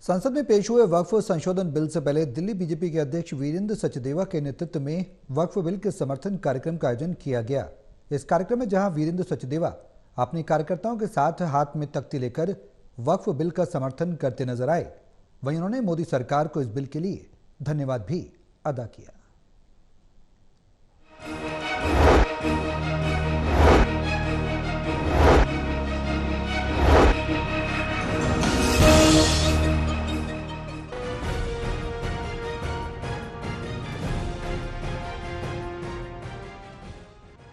संसद में पेश हुए वक्फ संशोधन बिल से पहले दिल्ली बीजेपी के अध्यक्ष वीरेंद्र सचदेवा के नेतृत्व में वक्फ बिल के समर्थन कार्यक्रम का आयोजन किया गया। इस कार्यक्रम में जहां वीरेंद्र सचदेवा अपने कार्यकर्ताओं के साथ हाथ में तख्ती लेकर वक्फ बिल का समर्थन करते नजर आए, वहीं उन्होंने मोदी सरकार को इस बिल के लिए धन्यवाद भी अदा किया।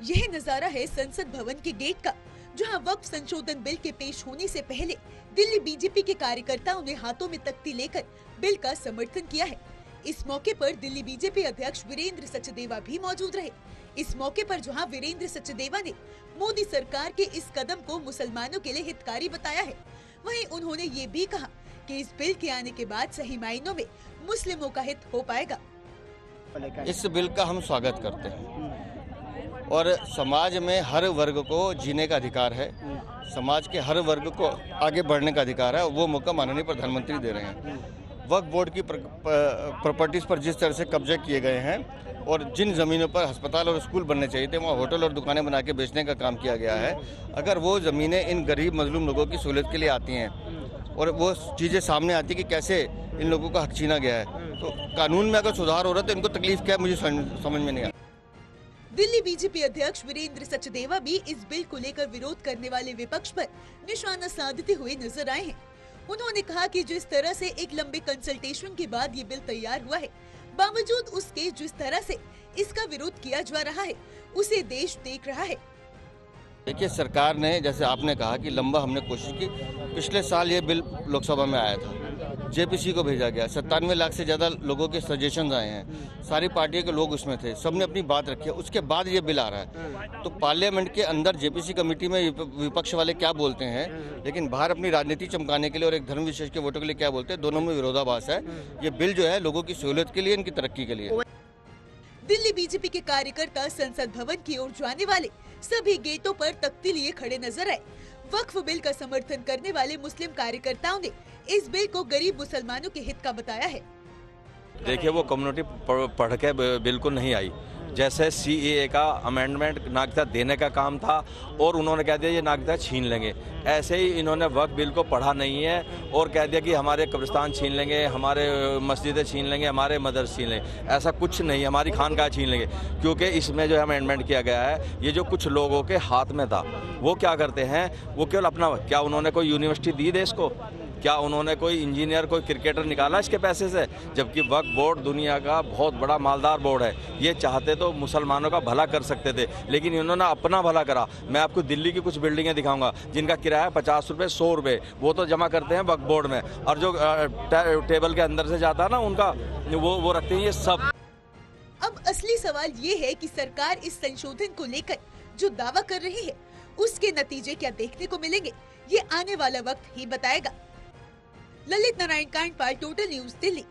यह नजारा है संसद भवन के गेट का, जहां वक्फ संशोधन बिल के पेश होने से पहले दिल्ली बीजेपी के कार्यकर्ताओं ने हाथों में तख्ती लेकर बिल का समर्थन किया है। इस मौके पर दिल्ली बीजेपी अध्यक्ष वीरेंद्र सचदेवा भी मौजूद रहे। इस मौके पर जहां वीरेंद्र सचदेवा ने मोदी सरकार के इस कदम को मुसलमानों के लिए हितकारी बताया है, वहीं उन्होंने ये भी कहा कि इस बिल के आने के बाद सही मायनों में मुस्लिमों का हित हो पाएगा। इस बिल का हम स्वागत करते हैं और समाज में हर वर्ग को जीने का अधिकार है, समाज के हर वर्ग को आगे बढ़ने का अधिकार है। वो मौका माननीय प्रधानमंत्री दे रहे हैं। वक्फ बोर्ड की प्रॉपर्टीज पर जिस तरह से कब्जे किए गए हैं और जिन ज़मीनों पर अस्पताल और स्कूल बनने चाहिए थे, वहाँ होटल और दुकानें बना के बेचने का काम किया गया है। अगर वो ज़मीनें इन गरीब मजलूम लोगों की सहूलियत के लिए आती हैं और वो चीज़ें सामने आती कि कैसे इन लोगों का हक छीना गया है, तो कानून में अगर सुधार हो रहा है तो इनको तकलीफ क्या है, मुझे समझ में नहीं आता। दिल्ली बीजेपी अध्यक्ष वीरेंद्र सचदेवा भी इस बिल को लेकर विरोध करने वाले विपक्ष पर निशाना साधते हुए नजर आए हैं। उन्होंने कहा कि जिस तरह से एक लंबे कंसल्टेशन के बाद ये बिल तैयार हुआ है, बावजूद उसके जिस तरह से इसका विरोध किया जा रहा है, उसे देश देख रहा है। देखिए, सरकार ने, जैसे आपने कहा कि लंबा हमने कोशिश की, पिछले साल ये बिल लोकसभा में आया था, जेपीसी को भेजा गया, 97 लाख से ज़्यादा लोगों के सजेशंस आए हैं, सारी पार्टियों के लोग उसमें थे, सबने अपनी बात रखी है। उसके बाद ये बिल आ रहा है, तो पार्लियामेंट के अंदर जेपीसी कमेटी में विपक्ष वाले क्या बोलते हैं, लेकिन बाहर अपनी राजनीति चमकाने के लिए और एक धर्म विशेष के वोटों के लिए क्या बोलते हैं, दोनों में विरोधाभास है। ये बिल जो है लोगों की सहूलियत के लिए, इनकी तरक्की के लिए। दिल्ली बीजेपी के कार्यकर्ता संसद भवन की ओर जाने वाले सभी गेटों पर तख्ती लिए खड़े नजर आए। वक्फ बिल का समर्थन करने वाले मुस्लिम कार्यकर्ताओं ने इस बिल को गरीब मुसलमानों के हित का बताया है। देखिए, वो कम्युनिटी पढ़ के बिल्कुल नहीं आई। जैसे सीएए का अमेंडमेंट नागरिकता देने का काम था और उन्होंने कह दिया ये नागरिकता छीन लेंगे, ऐसे ही इन्होंने वक्फ बिल को पढ़ा नहीं है और कह दिया कि हमारे कब्रिस्तान छीन लेंगे, हमारे मस्जिदें छीन लेंगे, हमारे मदरसे छीन लेंगे। ऐसा कुछ नहीं, हमारी खानकाह छीन लेंगे, क्योंकि इसमें जो अमेंडमेंट किया गया है, ये जो कुछ लोगों के हाथ में था, वो क्या करते हैं, वो केवल अपना, क्या उन्होंने कोई यूनिवर्सिटी दी देश को, क्या उन्होंने कोई इंजीनियर, कोई क्रिकेटर निकाला इसके पैसे से? जबकि वक्फ बोर्ड दुनिया का बहुत बड़ा मालदार बोर्ड है। ये चाहते तो मुसलमानों का भला कर सकते थे, लेकिन इन्होंने अपना भला करा। मैं आपको दिल्ली की कुछ बिल्डिंगें दिखाऊंगा जिनका किराया 50 रुपये, 100 रुपये, वो तो जमा करते हैं वक्फ बोर्ड में, और जो टेबल के अंदर से जाता है ना, उनका वो रखते हैं ये सब। अब असली सवाल ये है कि सरकार इस संशोधन को लेकर जो दावा कर रही है, उसके नतीजे क्या देखने को मिलेंगे, ये आने वाला वक्त ही बताएगा। Lalit Narayan Kandpal, total news, Delhi.